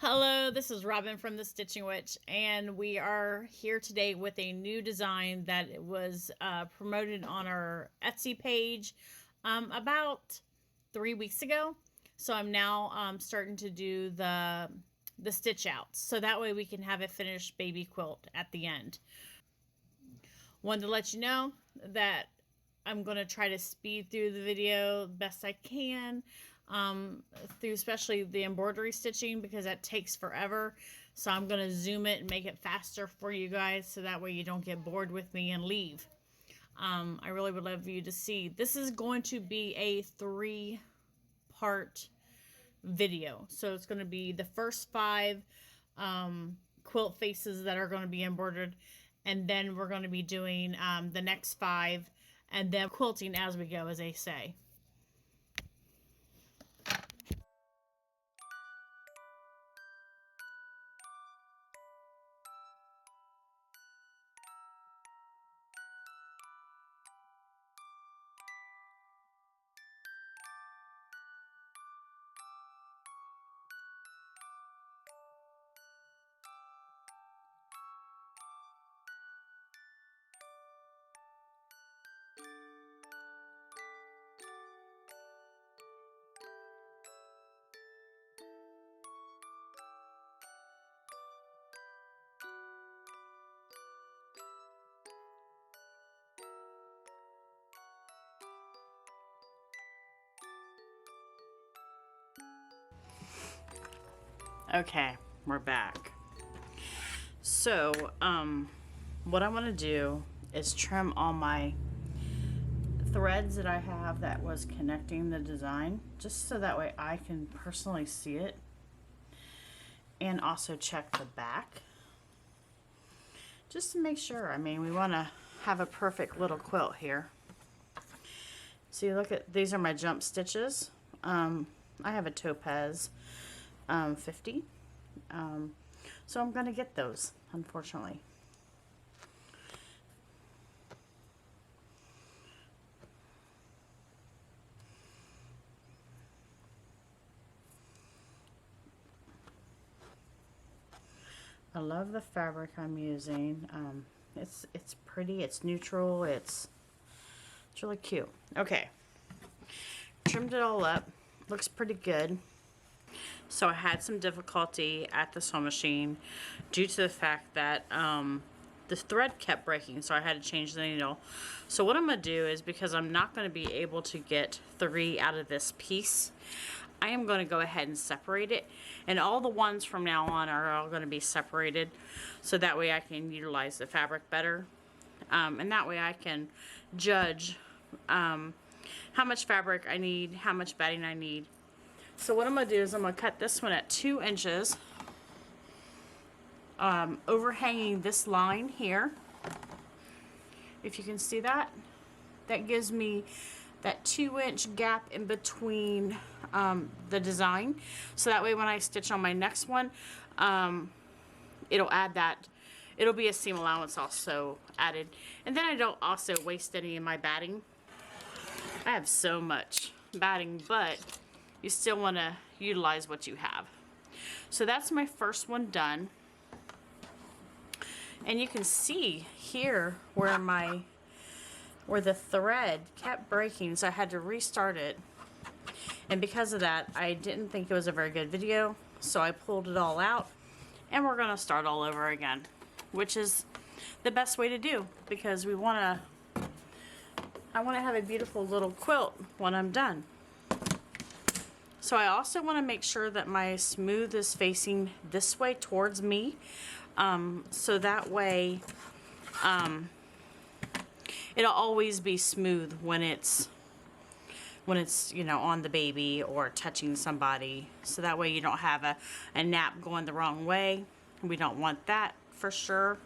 Hello, this is Robin from the Stitching Witch, and we are here today with a new design that was promoted on our Etsy page about 3 weeks ago. So I'm now starting to do the stitch outs, so that way we can have a finished baby quilt at the end. Wanted to let you know that I'm going to try to speed through the video best I can, through especially the embroidery stitching, because that takes forever. So I'm going to zoom it and make it faster for you guys, so that way you don't get bored with me and leave. I really would love you to see. This is going to be a 3-part video. So it's going to be the first 5 quilt faces that are going to be embroidered, and then we're going to be doing the next 5, and then quilting as we go, as they say. Okay, we're back. So, what I want to do is trim all my threads that I have that was connecting the design, just so that way I can personally see it, and also check the back, just to make sure. I mean, we want to have a perfect little quilt here. See, look at, these are my jump stitches. I have a Topaz 50. So I'm going to get those, unfortunately. I love the fabric I'm using. It's pretty, it's neutral, it's really cute. Okay, trimmed it all up, looks pretty good. So I had some difficulty at the sewing machine due to the fact that the thread kept breaking, so I had to change the needle. So what I'm going to do is, because I'm not going to be able to get 3 out of this piece, I am going to go ahead and separate it, and all the ones from now on are all going to be separated, so that way I can utilize the fabric better, and that way I can judge how much fabric I need, how much batting I need. So what I'm going to do is I'm going to cut this one at 2 inches, overhanging this line here. If you can see that, that gives me that 2-inch gap in between the design. So that way when I stitch on my next one, it'll add that. It'll be a seam allowance also added. And then I don't also waste any of my batting. I have so much batting, but you still want to utilize what you have. So that's my first one done. And you can see here where the thread kept breaking, so I had to restart it. And because of that, I didn't think it was a very good video, so I pulled it all out, and we're going to start all over again, which is the best way to do, because I want to have a beautiful little quilt when I'm done. So I also want to make sure that my smooth is facing this way towards me, so that way it'll always be smooth when it's you know, on the baby or touching somebody, so that way you don't have a nap going the wrong way. We don't want that for sure.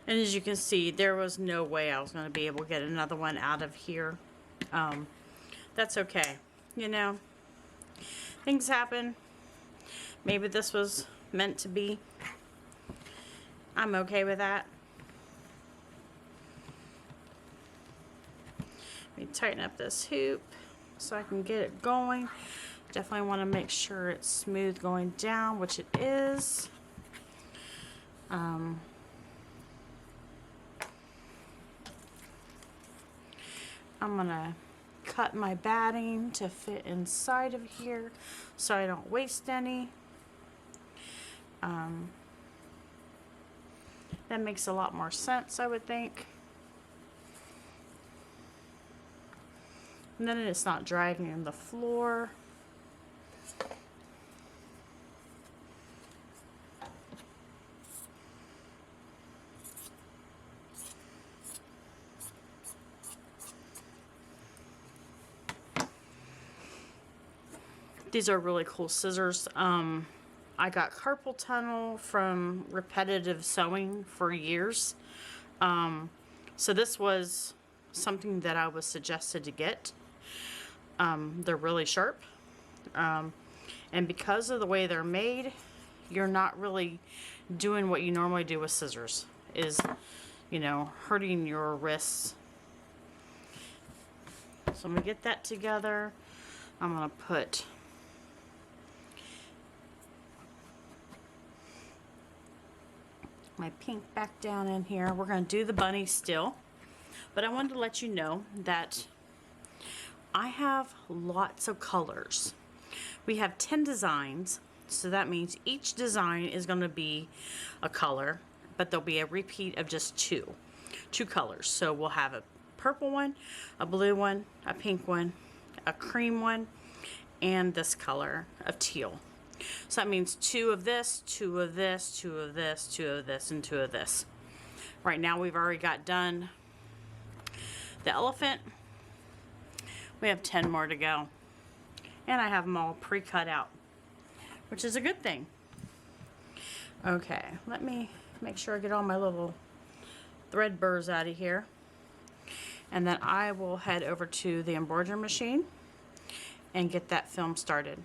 And as you can see, there was no way I was going to be able to get another one out of here. That's okay. You know, things happen. Maybe this was meant to be. I'm okay with that. Let me tighten up this hoop. so I can get it going. Definitely want to make sure it's smooth going down, which it is. I'm gonna cut my batting to fit inside of here so I don't waste any. That makes a lot more sense, I would think. And then it's not dragging in the floor. These are really cool scissors. I got carpal tunnel from repetitive sewing for years. So this was something that I was suggested to get. They're really sharp. And because of the way they're made, you're not really doing what you normally do with scissors, is, you know, hurting your wrists. So I'm gonna get that together. I'm gonna put my pink back down in here. We're gonna do the bunny still, but I wanted to let you know that I have lots of colors. We have 10 designs, so that means each design is gonna be a color, but there'll be a repeat of just two colors. So we'll have a purple one, a blue one, a pink one, a cream one, and this color of teal. So that means two of this, two of this, two of this, two of this, and two of this. Right now we've already got done the elephant. We have 10 more to go. And I have them all pre-cut out, which is a good thing. Okay, let me make sure I get all my little thread burrs out of here. And then I will head over to the embroidery machine and get that film started.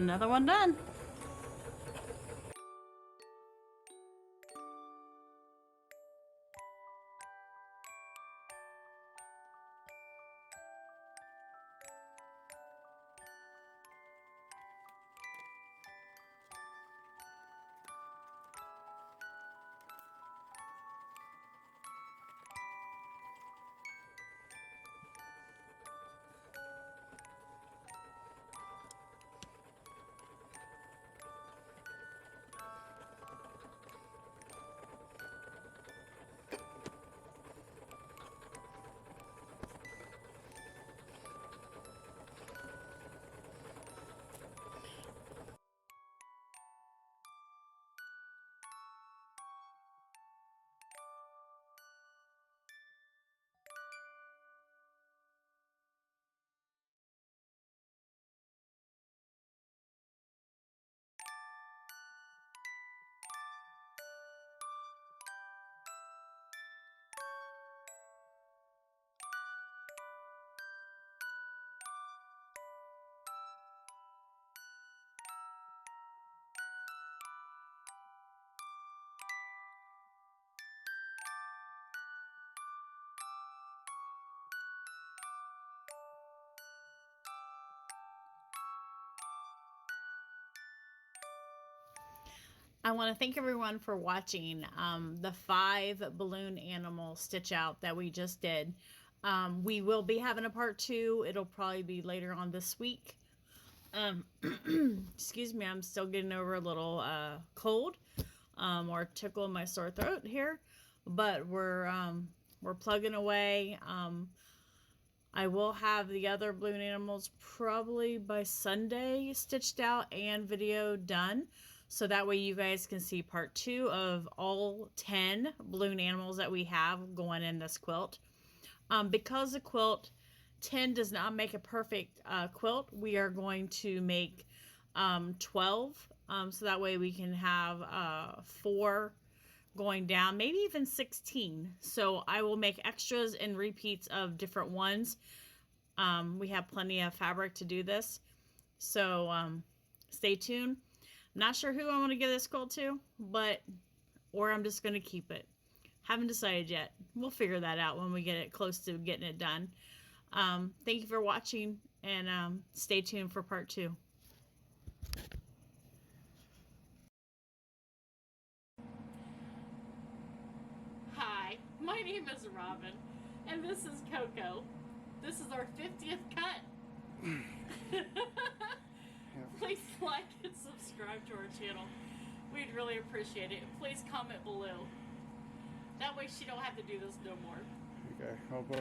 Another one done. I want to thank everyone for watching the 5 balloon animal stitch out that we just did. We will be having a part 2. It'll probably be later on this week. Excuse me, I'm still getting over a little cold or tickle in my sore throat here, but we're plugging away. I will have the other balloon animals probably by Sunday stitched out and video done. So that way you guys can see part 2 of all 10 balloon animals that we have going in this quilt. Because the quilt 10 does not make a perfect quilt, we are going to make 12. So that way we can have 4 going down, maybe even 16. So I will make extras and repeats of different ones. We have plenty of fabric to do this. So stay tuned. I'm not sure who I want to give this quilt to, or I'm just going to keep it. Haven't decided yet. We'll figure that out when we get it close to getting it done. Thank you for watching, and stay tuned for part 2. Hi, my name is Robin, and this is Coco. This is our 50th cut. Please like and subscribe to our channel. We'd really appreciate it. Please comment below. That way she don't have to do this no more. Okay,